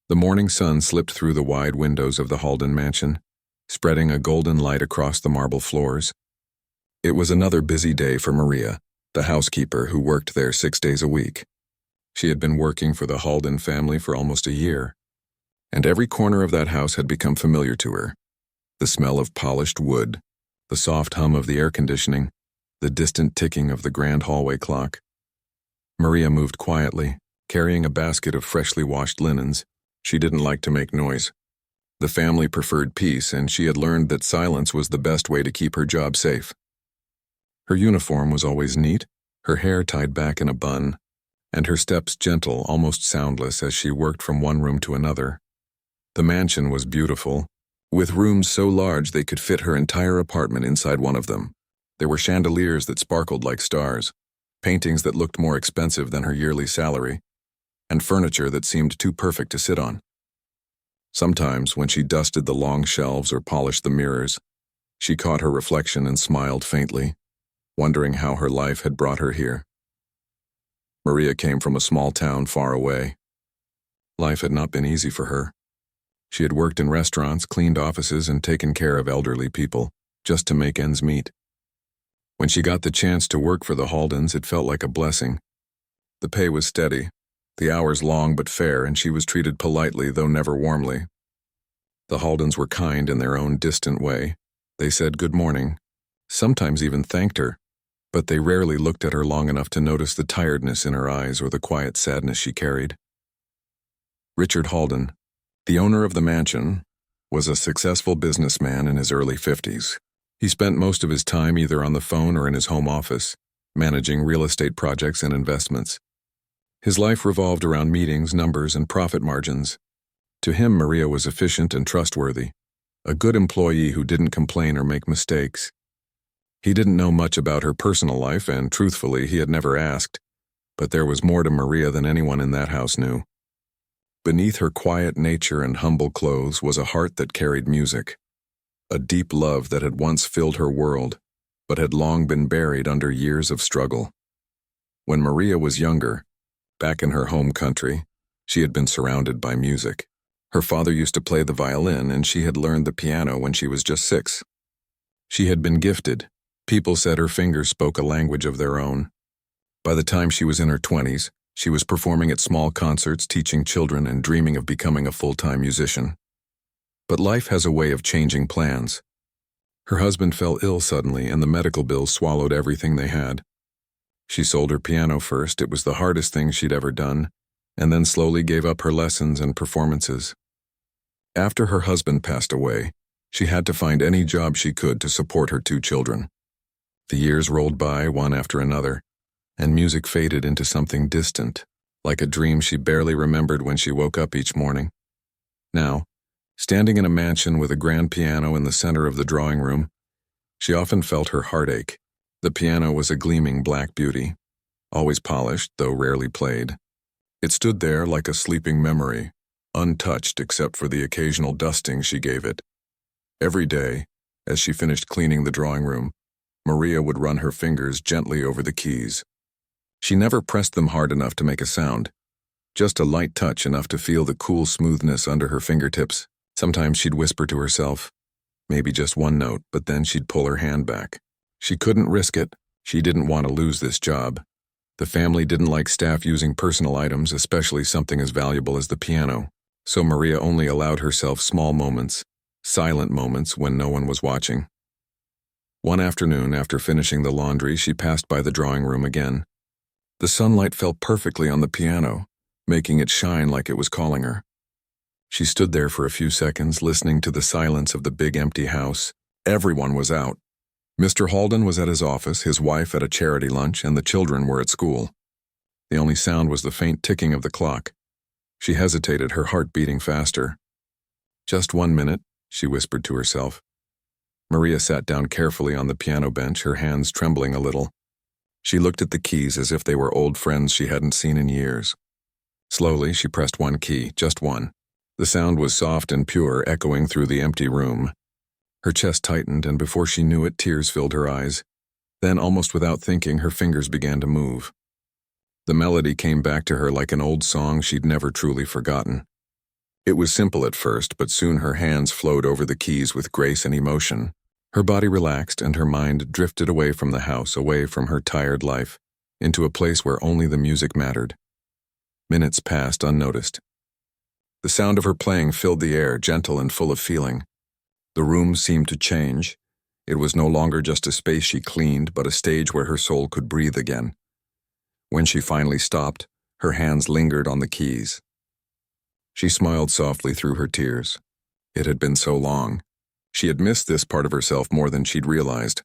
The morning sun slipped through the wide windows of the Halden mansion, spreading a golden light across the marble floors. It was another busy day for Maria, the housekeeper who worked there 6 days a week. She had been working for the Halden family for almost a year, and every corner of that house had become familiar to her. The smell of polished wood, the soft hum of the air conditioning, the distant ticking of the grand hallway clock. Maria moved quietly, carrying a basket of freshly washed linens. She didn't like to make noise. The family preferred peace, and she had learned that silence was the best way to keep her job safe. Her uniform was always neat, her hair tied back in a bun, and her steps gentle, almost soundless, as she worked from one room to another. The mansion was beautiful, with rooms so large they could fit her entire apartment inside one of them. There were chandeliers that sparkled like stars, paintings that looked more expensive than her yearly salary, and furniture that seemed too perfect to sit on. Sometimes, when she dusted the long shelves or polished the mirrors, she caught her reflection and smiled faintly, wondering how her life had brought her here. Maria came from a small town far away. Life had not been easy for her. She had worked in restaurants, cleaned offices, and taken care of elderly people, just to make ends meet. When she got the chance to work for the Haldens, it felt like a blessing. The pay was steady, the hours long but fair, and she was treated politely, though never warmly. The Haldens were kind in their own distant way. They said good morning, sometimes even thanked her, but they rarely looked at her long enough to notice the tiredness in her eyes or the quiet sadness she carried. Richard Halden, the owner of the mansion, was a successful businessman in his early 50s. He spent most of his time either on the phone or in his home office, managing real estate projects and investments. His life revolved around meetings, numbers, and profit margins. To him, Maria was efficient and trustworthy, a good employee who didn't complain or make mistakes. He didn't know much about her personal life, and truthfully, he had never asked, but there was more to Maria than anyone in that house knew. Beneath her quiet nature and humble clothes was a heart that carried music, a deep love that had once filled her world, but had long been buried under years of struggle. When Maria was younger, back in her home country, she had been surrounded by music. Her father used to play the violin, and she had learned the piano when she was just 6. She had been gifted. People said her fingers spoke a language of their own. By the time she was in her 20s, she was performing at small concerts, teaching children, and dreaming of becoming a full-time musician. But life has a way of changing plans. Her husband fell ill suddenly, and the medical bills swallowed everything they had. She sold her piano first. It was the hardest thing she'd ever done, and then slowly gave up her lessons and performances. After her husband passed away, she had to find any job she could to support her 2 children. The years rolled by, one after another, and music faded into something distant, like a dream she barely remembered when she woke up each morning. Now, standing in a mansion with a grand piano in the center of the drawing room, she often felt her heart ache. The piano was a gleaming black beauty, always polished, though rarely played. It stood there like a sleeping memory, untouched except for the occasional dusting she gave it. Every day, as she finished cleaning the drawing room, Maria would run her fingers gently over the keys. She never pressed them hard enough to make a sound, just a light touch enough to feel the cool smoothness under her fingertips. Sometimes she'd whisper to herself, maybe just one note, but then she'd pull her hand back. She couldn't risk it. She didn't want to lose this job. The family didn't like staff using personal items, especially something as valuable as the piano, so Maria only allowed herself small moments, silent moments when no one was watching. One afternoon, after finishing the laundry, she passed by the drawing room again. The sunlight fell perfectly on the piano, making it shine like it was calling her. She stood there for a few seconds, listening to the silence of the big empty house. Everyone was out. Mr. Halden was at his office, his wife at a charity lunch, and the children were at school. The only sound was the faint ticking of the clock. She hesitated, her heart beating faster. "Just 1 minute," she whispered to herself. Maria sat down carefully on the piano bench, her hands trembling a little. She looked at the keys as if they were old friends she hadn't seen in years. Slowly, she pressed one key, just one. The sound was soft and pure, echoing through the empty room. Her chest tightened, and before she knew it, tears filled her eyes. Then, almost without thinking, her fingers began to move. The melody came back to her like an old song she'd never truly forgotten. It was simple at first, but soon her hands flowed over the keys with grace and emotion. Her body relaxed and her mind drifted away from the house, away from her tired life, into a place where only the music mattered. Minutes passed unnoticed. The sound of her playing filled the air, gentle and full of feeling. The room seemed to change. It was no longer just a space she cleaned, but a stage where her soul could breathe again. When she finally stopped, her hands lingered on the keys. She smiled softly through her tears. It had been so long. She had missed this part of herself more than she'd realized.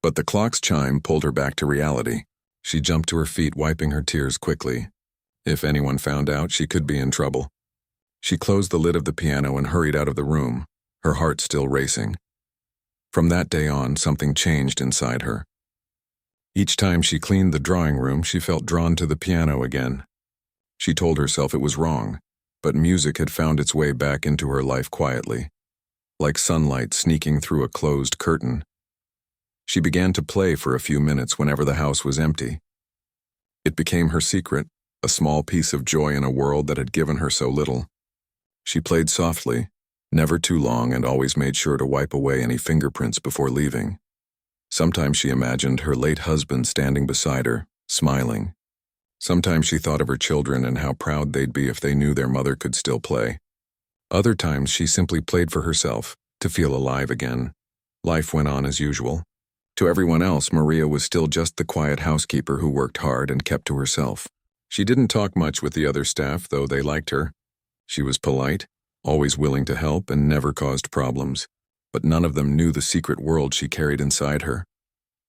But the clock's chime pulled her back to reality. She jumped to her feet, wiping her tears quickly. If anyone found out, she could be in trouble. She closed the lid of the piano and hurried out of the room, her heart still racing. From that day on, something changed inside her. Each time she cleaned the drawing room, she felt drawn to the piano again. She told herself it was wrong, but music had found its way back into her life quietly, like sunlight sneaking through a closed curtain. She began to play for a few minutes whenever the house was empty. It became her secret, a small piece of joy in a world that had given her so little. She played softly, never too long, and always made sure to wipe away any fingerprints before leaving. Sometimes she imagined her late husband standing beside her, smiling. Sometimes she thought of her children and how proud they'd be if they knew their mother could still play. Other times she simply played for herself, to feel alive again. Life went on as usual. To everyone else, Maria was still just the quiet housekeeper who worked hard and kept to herself. She didn't talk much with the other staff, though they liked her. She was polite, always willing to help, and never caused problems. But none of them knew the secret world she carried inside her.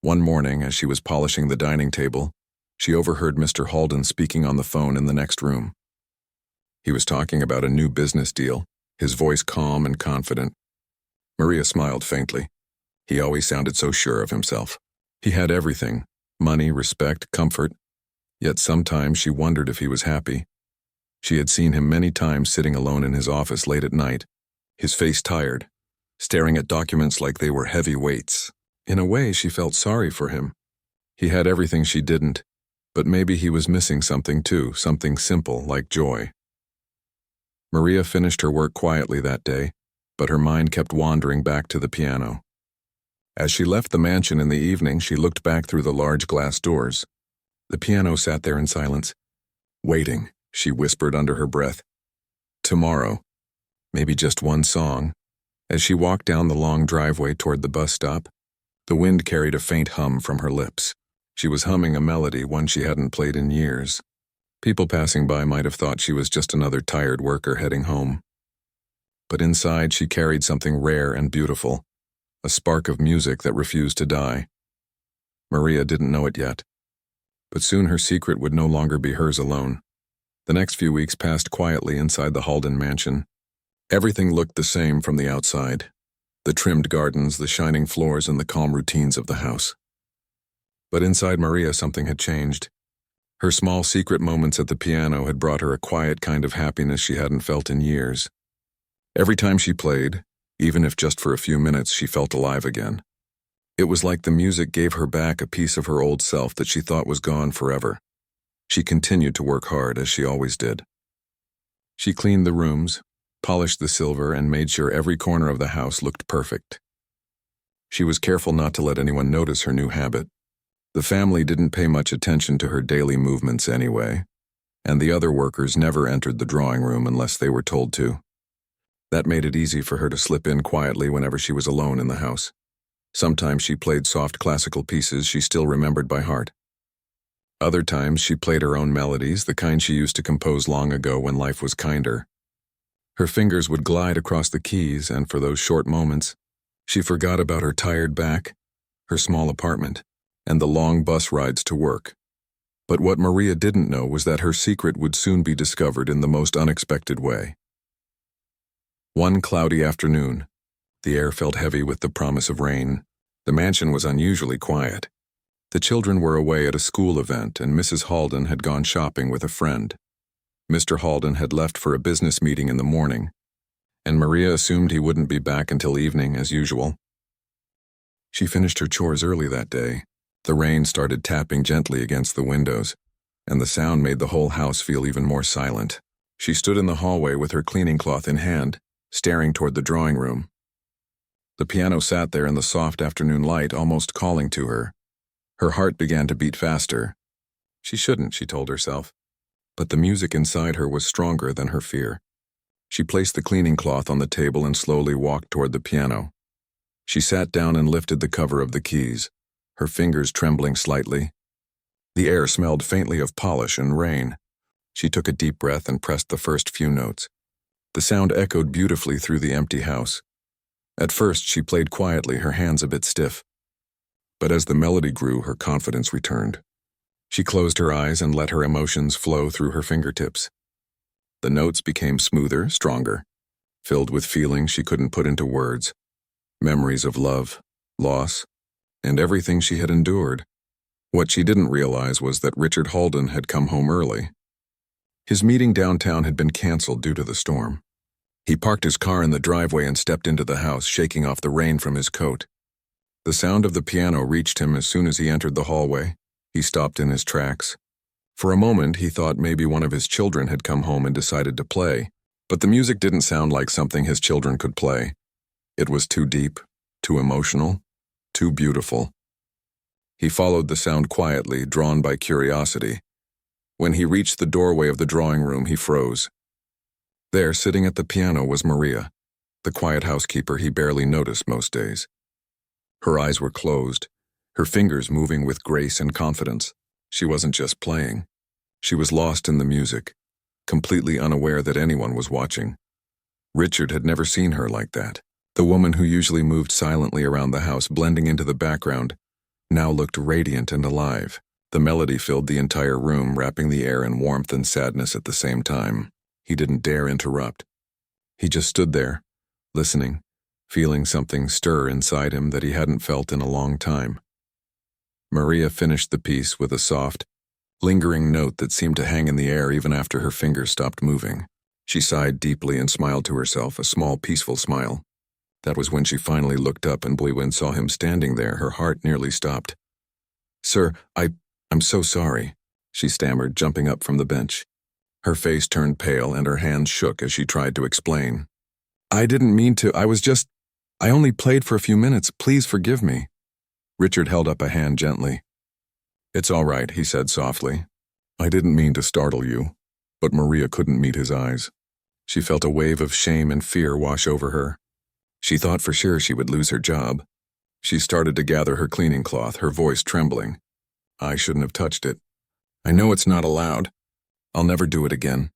One morning, as she was polishing the dining table, she overheard Mr. Halden speaking on the phone in the next room. He was talking about a new business deal, his voice calm and confident. Maria smiled faintly. He always sounded so sure of himself. He had everything: money, respect, comfort. Yet sometimes she wondered if he was happy. She had seen him many times sitting alone in his office late at night, his face tired, staring at documents like they were heavy weights. In a way, she felt sorry for him. He had everything she didn't, but maybe he was missing something too, something simple like joy. Maria finished her work quietly that day, but her mind kept wandering back to the piano. As she left the mansion in the evening, she looked back through the large glass doors. The piano sat there in silence. Waiting, she whispered under her breath. Tomorrow, maybe just one song. As she walked down the long driveway toward the bus stop, the wind carried a faint hum from her lips. She was humming a melody, one she hadn't played in years. People passing by might have thought she was just another tired worker heading home. But inside she carried something rare and beautiful, a spark of music that refused to die. Maria didn't know it yet, but soon her secret would no longer be hers alone. The next few weeks passed quietly inside the Halden mansion. Everything looked the same from the outside: the trimmed gardens, the shining floors, and the calm routines of the house. But inside Maria, something had changed. Her small secret moments at the piano had brought her a quiet kind of happiness she hadn't felt in years. Every time she played, even if just for a few minutes, she felt alive again. It was like the music gave her back a piece of her old self that she thought was gone forever. She continued to work hard, as she always did. She cleaned the rooms, polished the silver, and made sure every corner of the house looked perfect. She was careful not to let anyone notice her new habit. The family didn't pay much attention to her daily movements anyway, and the other workers never entered the drawing room unless they were told to. That made it easy for her to slip in quietly whenever she was alone in the house. Sometimes she played soft classical pieces she still remembered by heart. Other times she played her own melodies, the kind she used to compose long ago when life was kinder. Her fingers would glide across the keys, and for those short moments, she forgot about her tired back, her small apartment, and the long bus rides to work. But what Maria didn't know was that her secret would soon be discovered in the most unexpected way. One cloudy afternoon, the air felt heavy with the promise of rain. The mansion was unusually quiet. The children were away at a school event, and Mrs. Halden had gone shopping with a friend. Mr. Halden had left for a business meeting in the morning, and Maria assumed he wouldn't be back until evening as usual. She finished her chores early that day. The rain started tapping gently against the windows, and the sound made the whole house feel even more silent. She stood in the hallway with her cleaning cloth in hand, staring toward the drawing room. The piano sat there in the soft afternoon light, almost calling to her. Her heart began to beat faster. She shouldn't, she told herself. But the music inside her was stronger than her fear. She placed the cleaning cloth on the table and slowly walked toward the piano. She sat down and lifted the cover of the keys, her fingers trembling slightly. The air smelled faintly of polish and rain. She took a deep breath and pressed the first few notes. The sound echoed beautifully through the empty house. At first, she played quietly, her hands a bit stiff. But as the melody grew, her confidence returned. She closed her eyes and let her emotions flow through her fingertips. The notes became smoother, stronger, filled with feelings she couldn't put into words. Memories of love, loss, and everything she had endured. What she didn't realize was that Richard Halden had come home early. His meeting downtown had been canceled due to the storm. He parked his car in the driveway and stepped into the house, shaking off the rain from his coat. The sound of the piano reached him as soon as he entered the hallway. He stopped in his tracks. For a moment, he thought maybe one of his children had come home and decided to play, but the music didn't sound like something his children could play. It was too deep, too emotional, too beautiful. He followed the sound quietly, drawn by curiosity. When he reached the doorway of the drawing room, he froze. There, sitting at the piano, was Maria, the quiet housekeeper he barely noticed most days. Her eyes were closed, her fingers moving with grace and confidence. She wasn't just playing. She was lost in the music, completely unaware that anyone was watching. Richard had never seen her like that. The woman who usually moved silently around the house, blending into the background, now looked radiant and alive. The melody filled the entire room, wrapping the air in warmth and sadness at the same time. He didn't dare interrupt. He just stood there, listening, feeling something stir inside him that he hadn't felt in a long time. Maria finished the piece with a soft, lingering note that seemed to hang in the air even after her fingers stopped moving. She sighed deeply and smiled to herself, a small, peaceful smile. That was when she finally looked up and Bluewin saw him standing there. Her heart nearly stopped. "Sir, I'm so sorry," she stammered, jumping up from the bench. Her face turned pale and her hands shook as she tried to explain. "I didn't mean to. I only played for a few minutes. Please forgive me." Richard held up a hand gently. "It's all right," he said softly. "I didn't mean to startle you." But Maria couldn't meet his eyes. She felt a wave of shame and fear wash over her. She thought for sure she would lose her job. She started to gather her cleaning cloth, her voice trembling. "I shouldn't have touched it. I know it's not allowed. I'll never do it again."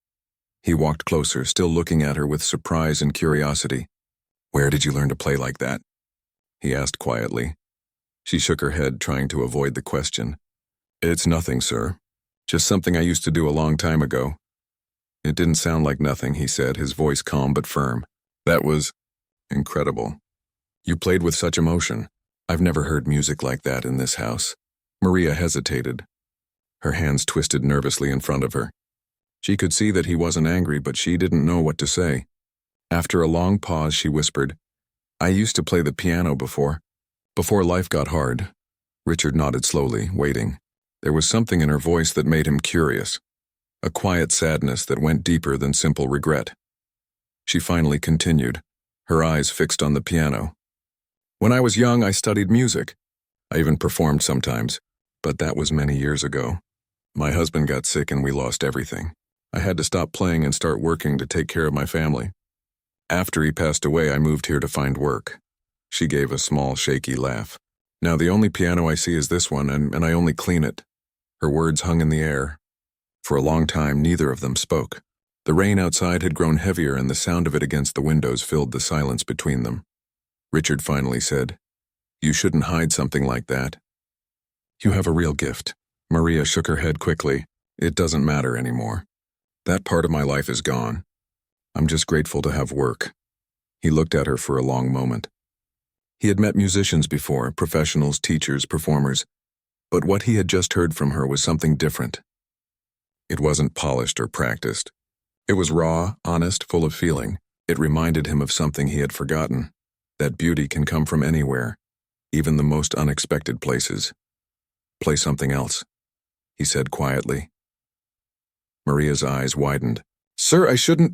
He walked closer, still looking at her with surprise and curiosity. "Where did you learn to play like that?" he asked quietly. She shook her head, trying to avoid the question. "It's nothing, sir. Just something I used to do a long time ago." "It didn't sound like nothing," he said, his voice calm but firm. "That was incredible. You played with such emotion. I've never heard music like that in this house." Maria hesitated. Her hands twisted nervously in front of her. She could see that he wasn't angry, but she didn't know what to say. After a long pause, she whispered, "I used to play the piano before life got hard." Richard nodded slowly, waiting. There was something in her voice that made him curious, a quiet sadness that went deeper than simple regret. She finally continued, her eyes fixed on the piano. "When I was young, I studied music. I even performed sometimes, but that was many years ago. My husband got sick and we lost everything. I had to stop playing and start working to take care of my family. After he passed away, I moved here to find work." She gave a small, shaky laugh. "Now the only piano I see is this one, and I only clean it." Her words hung in the air. For a long time, neither of them spoke. The rain outside had grown heavier and the sound of it against the windows filled the silence between them. Richard finally said, "You shouldn't hide something like that. You have a real gift." Maria shook her head quickly. "It doesn't matter anymore. That part of my life is gone. I'm just grateful to have work." He looked at her for a long moment. He had met musicians before, professionals, teachers, performers, but what he had just heard from her was something different. It wasn't polished or practiced. It was raw, honest, full of feeling. It reminded him of something he had forgotten, that beauty can come from anywhere, even the most unexpected places. "Play something else," he said quietly. Maria's eyes widened. Sir, I shouldn't.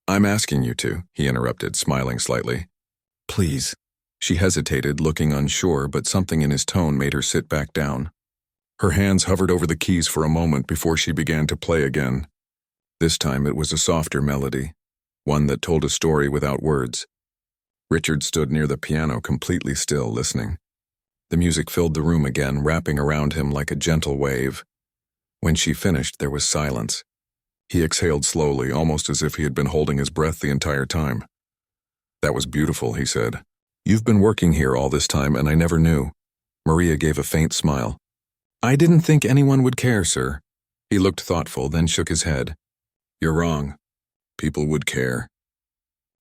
I'm asking you to, he interrupted, smiling slightly. Please. She hesitated, looking unsure, but something in his tone made her sit back down. Her hands hovered over the keys for a moment before she began to play again. This time it was a softer melody, one that told a story without words. Richard stood near the piano, completely still, listening. The music filled the room again, wrapping around him like a gentle wave. When she finished, there was silence. He exhaled slowly, almost as if he had been holding his breath the entire time. That was beautiful, he said. You've been working here all this time, and I never knew. Maria gave a faint smile. I didn't think anyone would care, sir. He looked thoughtful, then shook his head. You're wrong. People would care.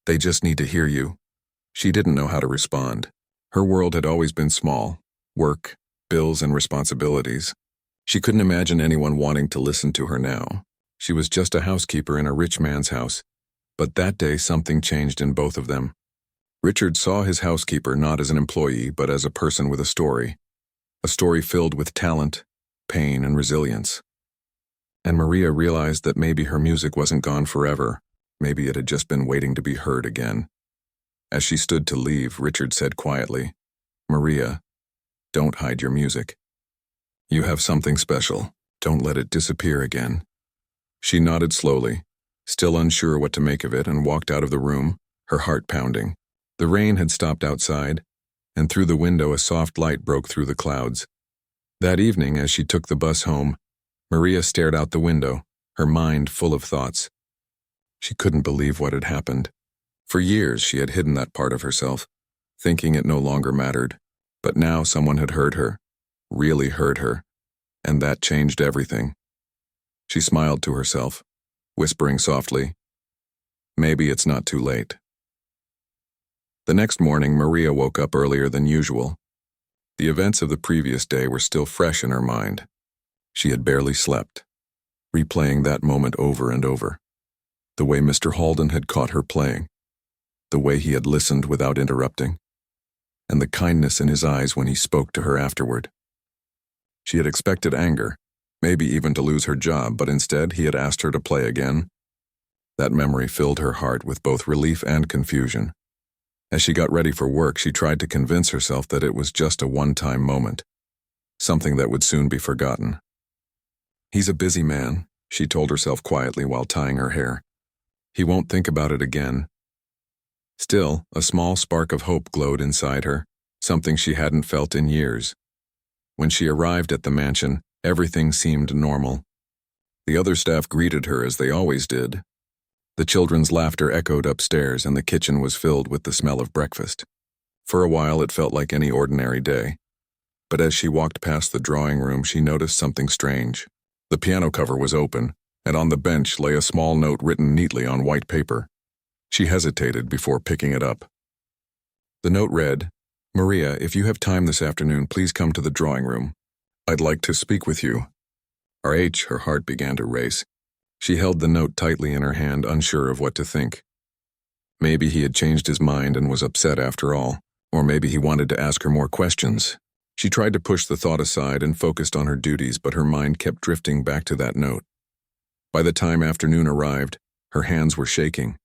They just need to hear you. She didn't know how to respond. Her world had always been small. Work, bills, and responsibilities. She couldn't imagine anyone wanting to listen to her now. She was just a housekeeper in a rich man's house. But that day something changed in both of them. Richard saw his housekeeper not as an employee, but as a person with a story filled with talent, pain, and resilience. And Maria realized that maybe her music wasn't gone forever. Maybe it had just been waiting to be heard again. As she stood to leave, Richard said quietly, Maria, don't hide your music. You have something special. Don't let it disappear again. She nodded slowly, still unsure what to make of it, and walked out of the room, her heart pounding. The rain had stopped outside, and through the window a soft light broke through the clouds. That evening, as she took the bus home, Maria stared out the window, her mind full of thoughts. She couldn't believe what had happened. For years she had hidden that part of herself, thinking it no longer mattered. But now someone had heard her, really heard her, and that changed everything. She smiled to herself, whispering softly, maybe it's not too late. The next morning, Maria woke up earlier than usual. The events of the previous day were still fresh in her mind. She had barely slept, replaying that moment over and over. The way Mr. Halden had caught her playing, the way he had listened without interrupting, and the kindness in his eyes when he spoke to her afterward. She had expected anger, maybe even to lose her job, but instead he had asked her to play again. That memory filled her heart with both relief and confusion. As she got ready for work, she tried to convince herself that it was just a one-time moment, something that would soon be forgotten. He's a busy man, she told herself quietly while tying her hair. He won't think about it again. Still, a small spark of hope glowed inside her, something she hadn't felt in years. When she arrived at the mansion, everything seemed normal. The other staff greeted her as they always did. The children's laughter echoed upstairs, and the kitchen was filled with the smell of breakfast. For a while it felt like any ordinary day. But as she walked past the drawing room, she noticed something strange. The piano cover was open, and on the bench lay a small note written neatly on white paper. She hesitated before picking it up. The note read, Maria, if you have time this afternoon, please come to the drawing room. I'd like to speak with you. Her heart began to race. She held the note tightly in her hand, unsure of what to think. Maybe he had changed his mind and was upset after all, or maybe he wanted to ask her more questions. She tried to push the thought aside and focused on her duties, but her mind kept drifting back to that note. By the time afternoon arrived, her hands were shaking.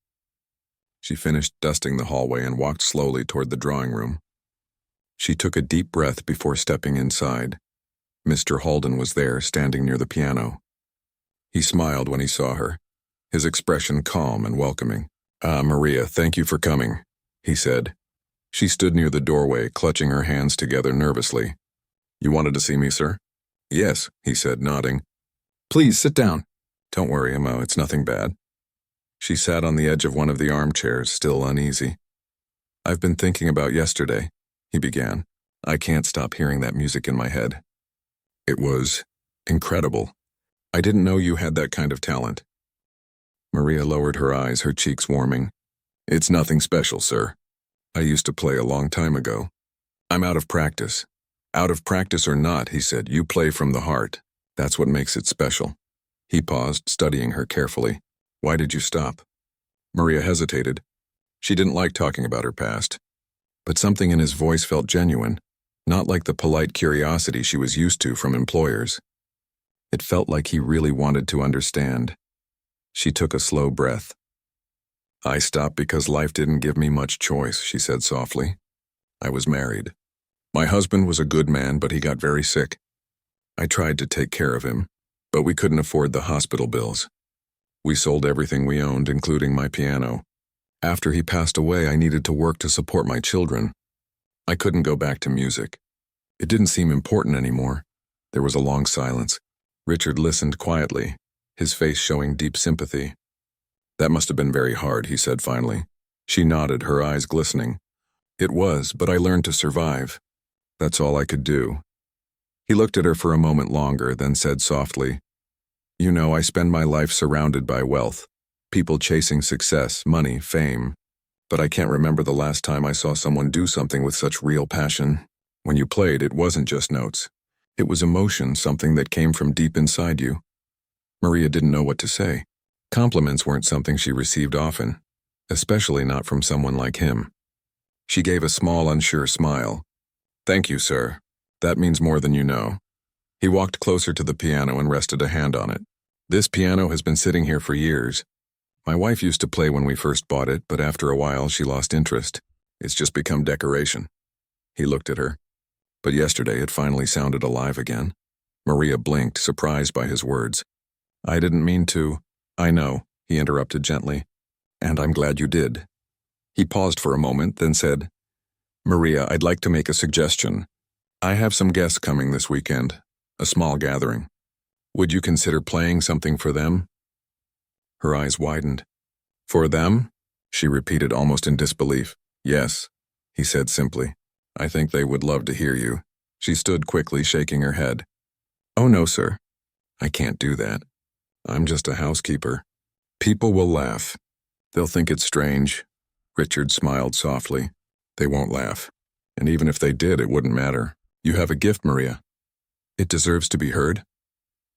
She finished dusting the hallway and walked slowly toward the drawing room. She took a deep breath before stepping inside. Mr. Halden was there, standing near the piano. He smiled when he saw her, his expression calm and welcoming. Maria, thank you for coming, he said. She stood near the doorway, clutching her hands together nervously. You wanted to see me, sir? Yes, he said, nodding. Please, sit down. Don't worry, Emma, it's nothing bad. She sat on the edge of one of the armchairs, still uneasy. I've been thinking about yesterday, he began. I can't stop hearing that music in my head. It was incredible. I didn't know you had that kind of talent. Maria lowered her eyes, her cheeks warming. It's nothing special, sir. I used to play a long time ago. I'm out of practice. Out of practice or not, he said, you play from the heart. That's what makes it special. He paused, studying her carefully. Why did you stop? Maria hesitated. She didn't like talking about her past. But something in his voice felt genuine, not like the polite curiosity she was used to from employers. It felt like he really wanted to understand. She took a slow breath. I stopped because life didn't give me much choice, she said softly. I was married. My husband was a good man, but he got very sick. I tried to take care of him, but we couldn't afford the hospital bills. We sold everything we owned, including my piano. After he passed away, I needed to work to support my children. I couldn't go back to music. It didn't seem important anymore. There was a long silence. Richard listened quietly, his face showing deep sympathy. That must have been very hard, he said finally. She nodded, her eyes glistening. It was, but I learned to survive. That's all I could do. He looked at her for a moment longer, then said softly, You know, I spend my life surrounded by wealth, people chasing success, money, fame. But I can't remember the last time I saw someone do something with such real passion. When you played, it wasn't just notes. It was emotion, something that came from deep inside you. Maria didn't know what to say. Compliments weren't something she received often, especially not from someone like him. She gave a small, unsure smile. Thank you, sir. That means more than you know. He walked closer to the piano and rested a hand on it. This piano has been sitting here for years. My wife used to play when we first bought it, but after a while she lost interest. It's just become decoration. He looked at her. But yesterday it finally sounded alive again. Maria blinked, surprised by his words. I didn't mean to. I know, he interrupted gently. And I'm glad you did. He paused for a moment, then said, Maria, I'd like to make a suggestion. I have some guests coming this weekend, a small gathering. Would you consider playing something for them? Her eyes widened. For them? She repeated almost in disbelief. Yes, he said simply. I think they would love to hear you. She stood quickly, shaking her head. Oh no, sir. I can't do that. I'm just a housekeeper. People will laugh. They'll think it's strange. Richard smiled softly. They won't laugh. And even if they did, it wouldn't matter. You have a gift, Maria. It deserves to be heard.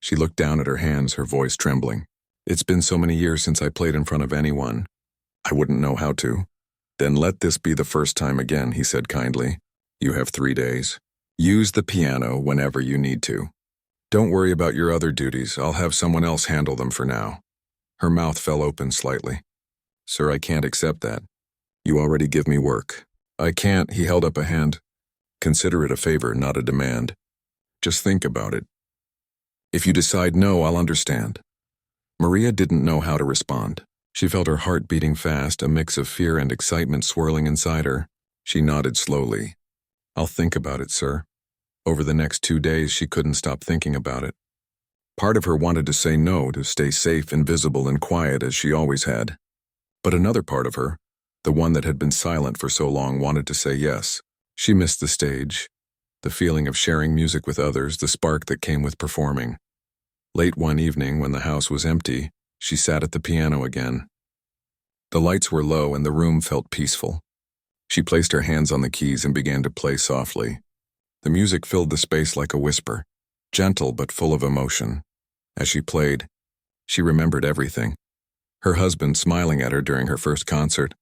She looked down at her hands, her voice trembling. It's been so many years since I played in front of anyone. I wouldn't know how to. Then let this be the first time again, he said kindly. You have 3 days. Use the piano whenever you need to. Don't worry about your other duties. I'll have someone else handle them for now. Her mouth fell open slightly. Sir, I can't accept that. You already give me work. I can't, he held up a hand. Consider it a favor, not a demand. Just think about it. If you decide no, I'll understand. Maria didn't know how to respond. She felt her heart beating fast, a mix of fear and excitement swirling inside her. She nodded slowly. I'll think about it, sir. Over the next 2 days, she couldn't stop thinking about it. Part of her wanted to say no, to stay safe, invisible, and quiet as she always had. But another part of her, the one that had been silent for so long, wanted to say yes. She missed the stage, the feeling of sharing music with others, the spark that came with performing. Late one evening, when the house was empty, she sat at the piano again. The lights were low and the room felt peaceful. She placed her hands on the keys and began to play softly. The music filled the space like a whisper, gentle but full of emotion. As she played, she remembered everything. Her husband smiling at her during her first concert,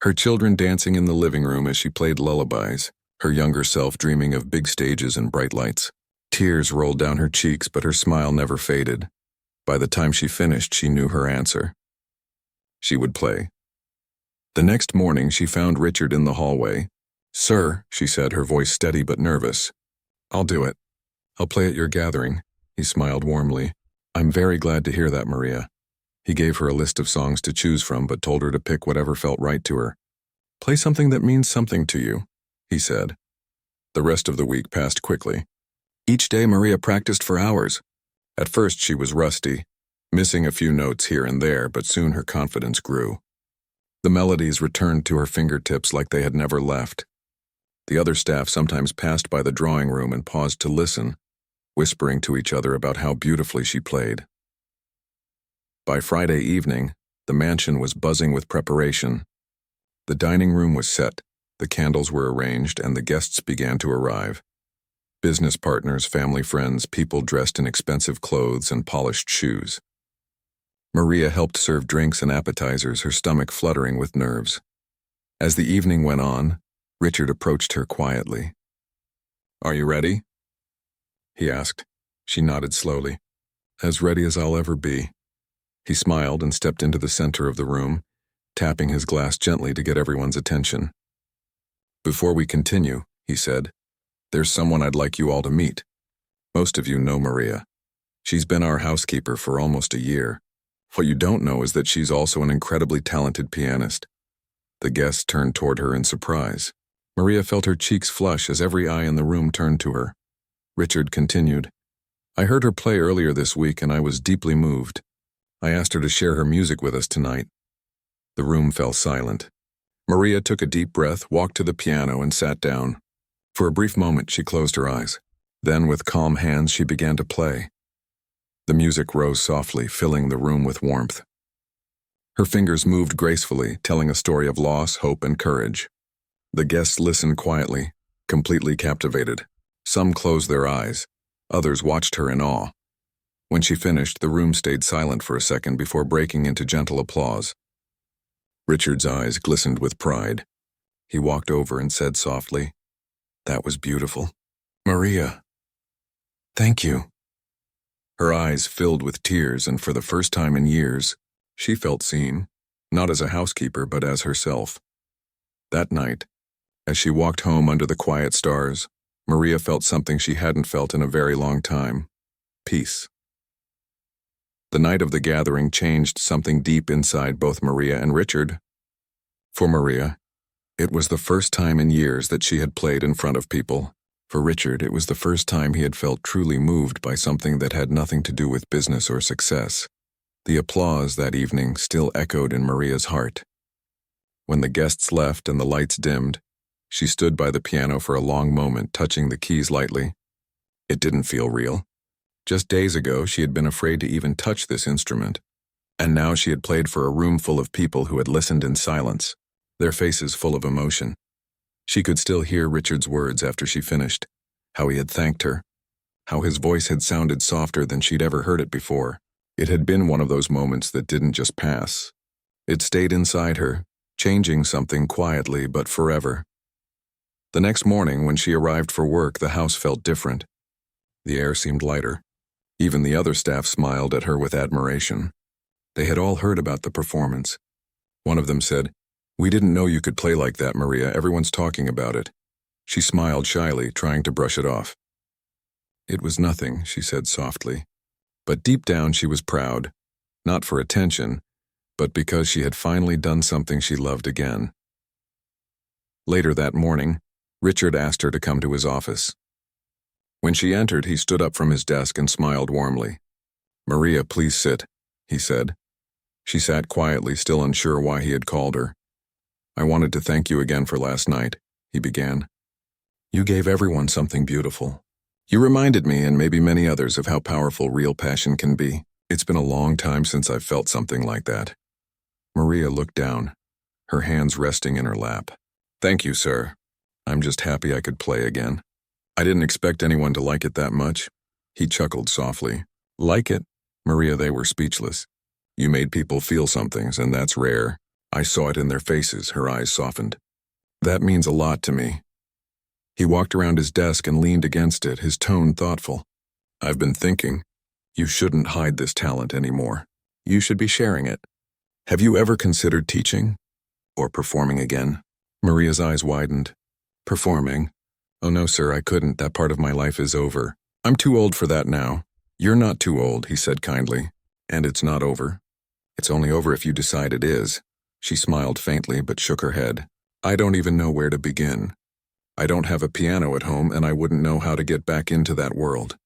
her children dancing in the living room as she played lullabies, her younger self dreaming of big stages and bright lights. Tears rolled down her cheeks, but her smile never faded. By the time she finished, she knew her answer. She would play. The next morning, she found Richard in the hallway. Sir, she said, her voice steady but nervous. I'll do it. I'll play at your gathering. He smiled warmly. I'm very glad to hear that, Maria. He gave her a list of songs to choose from, but told her to pick whatever felt right to her. Play something that means something to you, he said. The rest of the week passed quickly. Each day, Maria practiced for hours. At first, she was rusty, missing a few notes here and there, but soon her confidence grew. The melodies returned to her fingertips like they had never left. The other staff sometimes passed by the drawing room and paused to listen, whispering to each other about how beautifully she played. By Friday evening, the mansion was buzzing with preparation. The dining room was set, the candles were arranged, and the guests began to arrive. Business partners, family friends, people dressed in expensive clothes and polished shoes. Maria helped serve drinks and appetizers, her stomach fluttering with nerves. As the evening went on, Richard approached her quietly. Are you ready? He asked. She nodded slowly. As ready as I'll ever be. He smiled and stepped into the center of the room, tapping his glass gently to get everyone's attention. "Before we continue," he said, "there's someone I'd like you all to meet. Most of you know Maria. She's been our housekeeper for almost a year. What you don't know is that she's also an incredibly talented pianist." The guests turned toward her in surprise. Maria felt her cheeks flush as every eye in the room turned to her. Richard continued, "I heard her play earlier this week and I was deeply moved. I asked her to share her music with us tonight." The room fell silent. Maria took a deep breath, walked to the piano, and sat down. For a brief moment, she closed her eyes. Then, with calm hands, she began to play. The music rose softly, filling the room with warmth. Her fingers moved gracefully, telling a story of loss, hope, and courage. The guests listened quietly, completely captivated. Some closed their eyes. Others watched her in awe. When she finished, the room stayed silent for a second before breaking into gentle applause. Richard's eyes glistened with pride. He walked over and said softly, "That was beautiful. Maria, thank you." Her eyes filled with tears, and for the first time in years, she felt seen, not as a housekeeper but as herself. That night, as she walked home under the quiet stars, Maria felt something she hadn't felt in a very long time: peace. The night of the gathering changed something deep inside both Maria and Richard. For Maria, it was the first time in years that she had played in front of people. For Richard, it was the first time he had felt truly moved by something that had nothing to do with business or success. The applause that evening still echoed in Maria's heart. When the guests left and the lights dimmed, she stood by the piano for a long moment, touching the keys lightly. It didn't feel real. Just days ago, she had been afraid to even touch this instrument. And now she had played for a room full of people who had listened in silence, their faces full of emotion. She could still hear Richard's words after she finished, how he had thanked her, how his voice had sounded softer than she'd ever heard it before. It had been one of those moments that didn't just pass. It stayed inside her, changing something quietly but forever. The next morning, when she arrived for work, the house felt different. The air seemed lighter. Even the other staff smiled at her with admiration. They had all heard about the performance. One of them said, "We didn't know you could play like that, Maria. Everyone's talking about it." She smiled shyly, trying to brush it off. "It was nothing," she said softly. But deep down she was proud, not for attention, but because she had finally done something she loved again. Later that morning, Richard asked her to come to his office. When she entered, he stood up from his desk and smiled warmly. "Maria, please sit," he said. She sat quietly, still unsure why he had called her. "I wanted to thank you again for last night," he began. "You gave everyone something beautiful. You reminded me, and maybe many others, of how powerful real passion can be. It's been a long time since I've felt something like that." Maria looked down, her hands resting in her lap. "Thank you, sir. I'm just happy I could play again. I didn't expect anyone to like it that much." He chuckled softly. "Like it?" Maria, they were speechless. "You made people feel something, and that's rare. I saw it in their faces." Her eyes softened. "That means a lot to me." He walked around his desk and leaned against it, his tone thoughtful. "I've been thinking, you shouldn't hide this talent anymore. You should be sharing it. Have you ever considered teaching? Or performing again?" Maria's eyes widened. "Performing? Oh no, sir, I couldn't. That part of my life is over. I'm too old for that now." "You're not too old," he said kindly. "And it's not over. It's only over if you decide it is." She smiled faintly but shook her head. "I don't even know where to begin. I don't have a piano at home, and I wouldn't know how to get back into that world."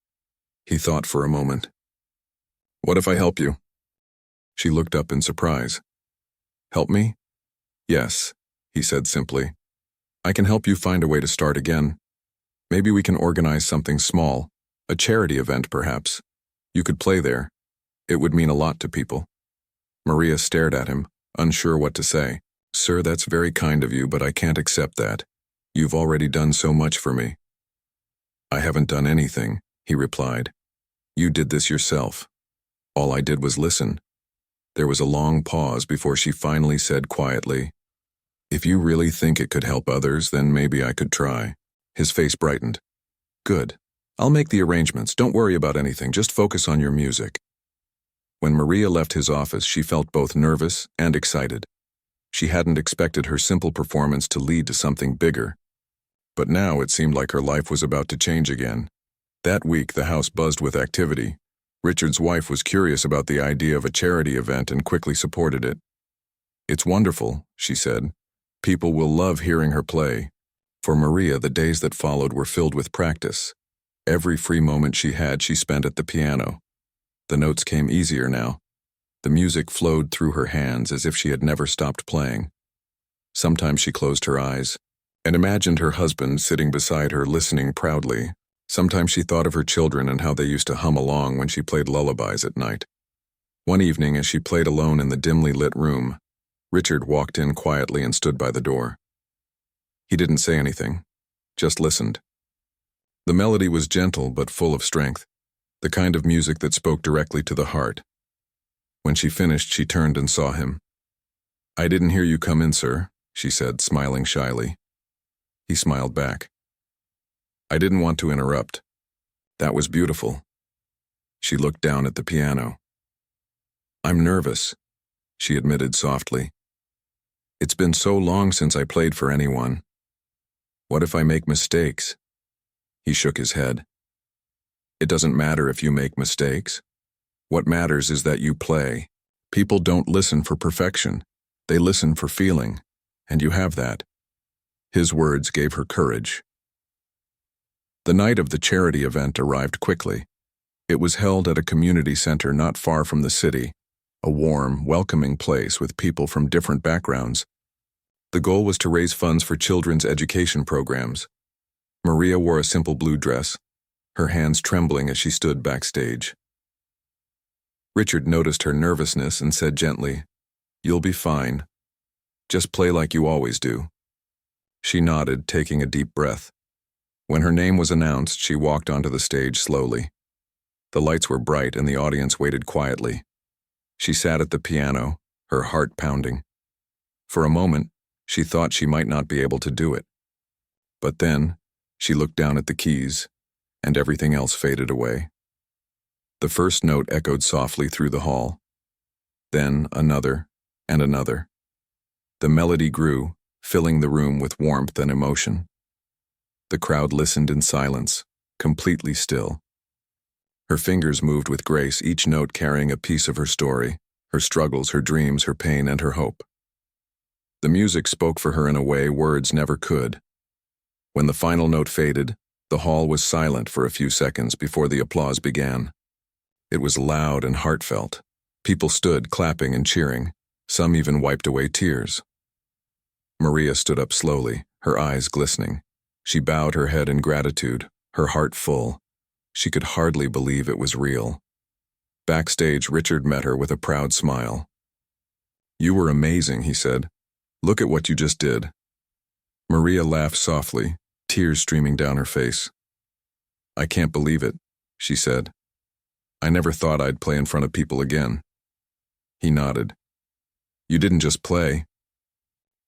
He thought for a moment. "What if I help you?" She looked up in surprise. "Help me?" "Yes," he said simply. "I can help you find a way to start again. Maybe we can organize something small, a charity event perhaps. You could play there. It would mean a lot to people." Maria stared at him, unsure what to say. "Sir, that's very kind of you, but I can't accept that. You've already done so much for me." "I haven't done anything," he replied. "You did this yourself. All I did was listen." There was a long pause before she finally said quietly, "If you really think it could help others, then maybe I could try." His face brightened. "Good. I'll make the arrangements. Don't worry about anything. Just focus on your music." When Maria left his office, she felt both nervous and excited. She hadn't expected her simple performance to lead to something bigger. But now it seemed like her life was about to change again. That week, the house buzzed with activity. Richard's wife was curious about the idea of a charity event and quickly supported it. "It's wonderful," she said. "People will love hearing her play." For Maria, the days that followed were filled with practice. Every free moment she had, she spent at the piano. The notes came easier now. The music flowed through her hands as if she had never stopped playing. Sometimes she closed her eyes and imagined her husband sitting beside her, listening proudly. Sometimes she thought of her children and how they used to hum along when she played lullabies at night. One evening, as she played alone in the dimly lit room, Richard walked in quietly and stood by the door. He didn't say anything, just listened. The melody was gentle but full of strength, the kind of music that spoke directly to the heart. When she finished, she turned and saw him. "I didn't hear you come in, sir," she said, smiling shyly. He smiled back. "I didn't want to interrupt. That was beautiful." She looked down at the piano. "I'm nervous," she admitted softly. "It's been so long since I played for anyone. What if I make mistakes?" He shook his head. "It doesn't matter if you make mistakes. What matters is that you play. People don't listen for perfection. They listen for feeling, and you have that." His words gave her courage. The night of the charity event arrived quickly. It was held at a community center not far from the city, a warm, welcoming place with people from different backgrounds. The goal was to raise funds for children's education programs. Maria wore a simple blue dress, her hands trembling as she stood backstage. Richard noticed her nervousness and said gently, "You'll be fine. Just play like you always do." She nodded, taking a deep breath. When her name was announced, she walked onto the stage slowly. The lights were bright and the audience waited quietly. She sat at the piano, her heart pounding. For a moment, she thought she might not be able to do it. But then, she looked down at the keys, and everything else faded away. The first note echoed softly through the hall. Then another and another. The melody grew, filling the room with warmth and emotion. The crowd listened in silence, completely still. Her fingers moved with grace, each note carrying a piece of her story, her struggles, her dreams, her pain, and her hope. The music spoke for her in a way words never could. When the final note faded, the hall was silent for a few seconds before the applause began. It was loud and heartfelt. People stood clapping and cheering. Some even wiped away tears. Maria stood up slowly, her eyes glistening. She bowed her head in gratitude, her heart full. She could hardly believe it was real. Backstage, Richard met her with a proud smile. "You were amazing," he said. "Look at what you just did." Maria laughed softly, tears streaming down her face. "I can't believe it," she said. "I never thought I'd play in front of people again." He nodded. "You didn't just play.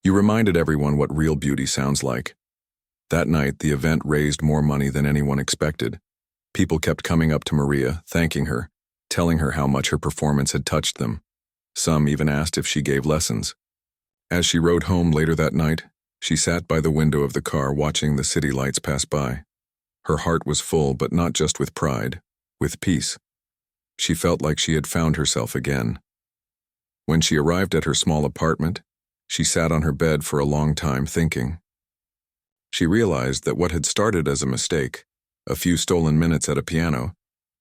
You reminded everyone what real beauty sounds like." That night, the event raised more money than anyone expected. People kept coming up to Maria, thanking her, telling her how much her performance had touched them. Some even asked if she gave lessons. As she rode home later that night, she sat by the window of the car watching the city lights pass by. Her heart was full, but not just with pride, with peace. She felt like she had found herself again. When she arrived at her small apartment, she sat on her bed for a long time thinking. She realized that what had started as a mistake, a few stolen minutes at a piano,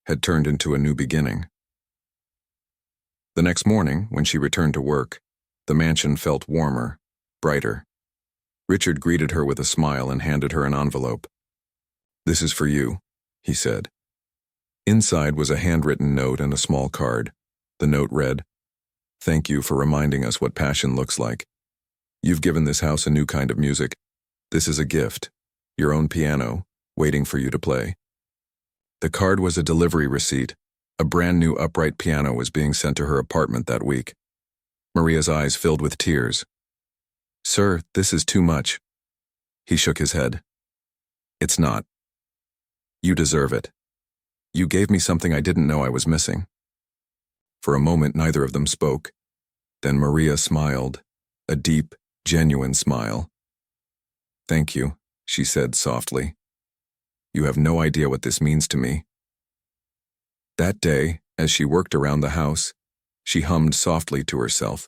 had turned into a new beginning. The next morning, when she returned to work, the mansion felt warmer, brighter. Richard greeted her with a smile and handed her an envelope. "This is for you," he said. Inside was a handwritten note and a small card. The note read, "Thank you for reminding us what passion looks like. You've given this house a new kind of music. This is a gift, your own piano, waiting for you to play." The card was a delivery receipt. A brand new upright piano was being sent to her apartment that week. Maria's eyes filled with tears. "Sir, this is too much." He shook his head. "It's not. You deserve it. You gave me something I didn't know I was missing." For a moment, neither of them spoke. Then Maria smiled, a deep, genuine smile. "Thank you," she said softly. "You have no idea what this means to me." That day, as she worked around the house, she hummed softly to herself.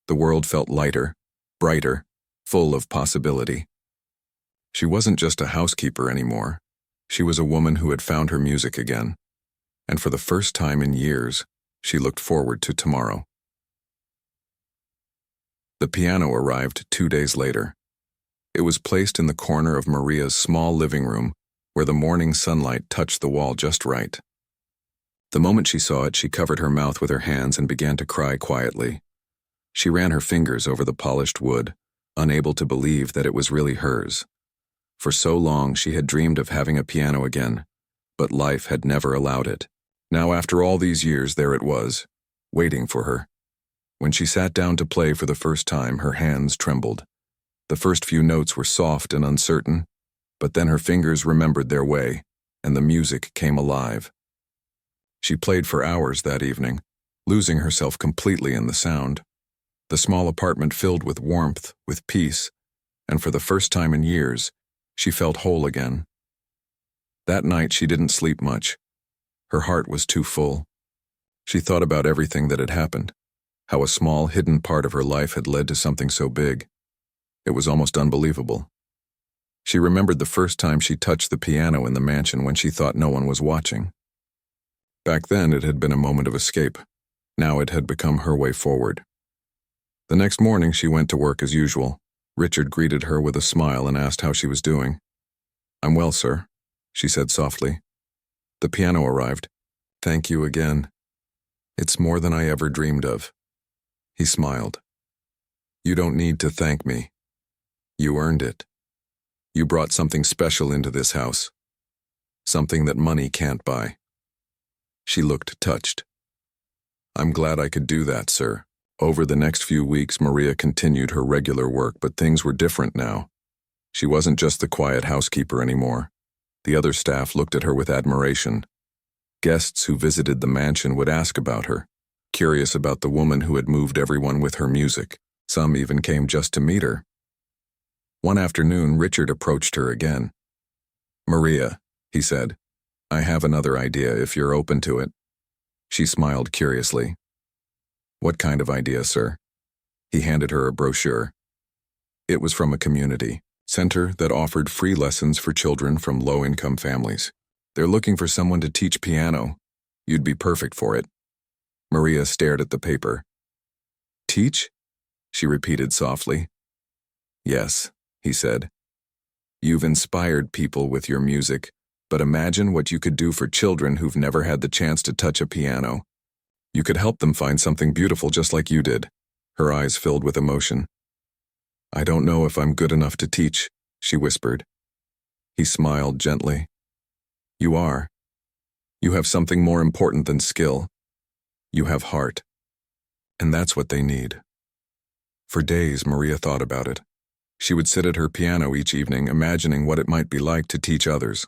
The world felt lighter, brighter, full of possibility. She wasn't just a housekeeper anymore. She was a woman who had found her music again. And for the first time in years, she looked forward to tomorrow. The piano arrived 2 days later. It was placed in the corner of Maria's small living room, where the morning sunlight touched the wall just right. The moment she saw it, she covered her mouth with her hands and began to cry quietly. She ran her fingers over the polished wood, unable to believe that it was really hers. For so long she had dreamed of having a piano again, but life had never allowed it. Now, after all these years, there it was, waiting for her. When she sat down to play for the first time, her hands trembled. The first few notes were soft and uncertain, but then her fingers remembered their way, and the music came alive. She played for hours that evening, losing herself completely in the sound. The small apartment filled with warmth, with peace, and for the first time in years, she felt whole again. That night she didn't sleep much. Her heart was too full. She thought about everything that had happened, how a small, hidden part of her life had led to something so big. It was almost unbelievable. She remembered the first time she touched the piano in the mansion when she thought no one was watching. Back then it had been a moment of escape. Now it had become her way forward. The next morning she went to work as usual. Richard greeted her with a smile and asked how she was doing. "I'm well, sir," she said softly. "The piano arrived. Thank you again. It's more than I ever dreamed of." He smiled. "You don't need to thank me. You earned it. You brought something special into this house. Something that money can't buy." She looked touched. "I'm glad I could do that, sir." Over the next few weeks, Maria continued her regular work, but things were different now. She wasn't just the quiet housekeeper anymore. The other staff looked at her with admiration. Guests who visited the mansion would ask about her, curious about the woman who had moved everyone with her music. Some even came just to meet her. One afternoon, Richard approached her again. "Maria," he said, "I have another idea if you're open to it." She smiled curiously. "What kind of idea, sir?" He handed her a brochure. It was from a community center that offered free lessons for children from low-income families. "They're looking for someone to teach piano. You'd be perfect for it." Maria stared at the paper. "Teach?" she repeated softly. "Yes," he said. "You've inspired people with your music, but imagine what you could do for children who've never had the chance to touch a piano. You could help them find something beautiful just like you did." Her eyes filled with emotion. "I don't know if I'm good enough to teach," she whispered. He smiled gently. "You are. You have something more important than skill. You have heart. And that's what they need." For days, Maria thought about it. She would sit at her piano each evening, imagining what it might be like to teach others.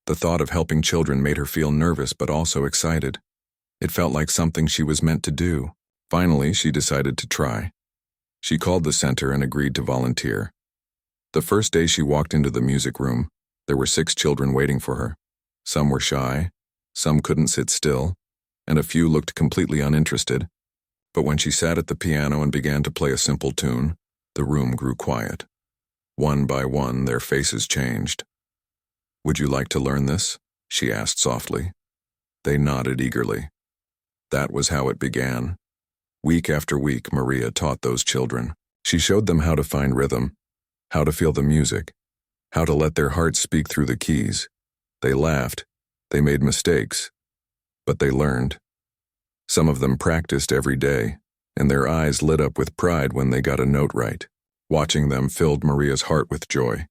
The thought of helping children made her feel nervous but also excited. It felt like something she was meant to do. Finally, she decided to try. She called the center and agreed to volunteer. The first day she walked into the music room, there were 6 children waiting for her. Some were shy, some couldn't sit still, and a few looked completely uninterested. But when she sat at the piano and began to play a simple tune, the room grew quiet. One by one, their faces changed. "Would you like to learn this?" she asked softly. They nodded eagerly. That was how it began. Week after week, Maria taught those children. She showed them how to find rhythm, how to feel the music, how to let their hearts speak through the keys. They laughed, they made mistakes, but they learned. Some of them practiced every day, and their eyes lit up with pride when they got a note right. Watching them filled Maria's heart with joy.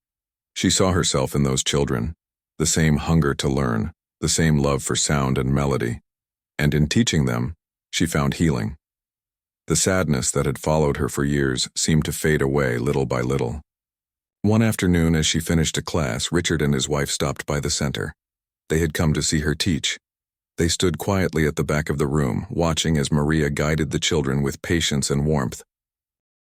She saw herself in those children, the same hunger to learn, the same love for sound and melody. And in teaching them, she found healing. The sadness that had followed her for years seemed to fade away little by little. One afternoon, as she finished a class, Richard and his wife stopped by the center. They had come to see her teach. They stood quietly at the back of the room, watching as Maria guided the children with patience and warmth.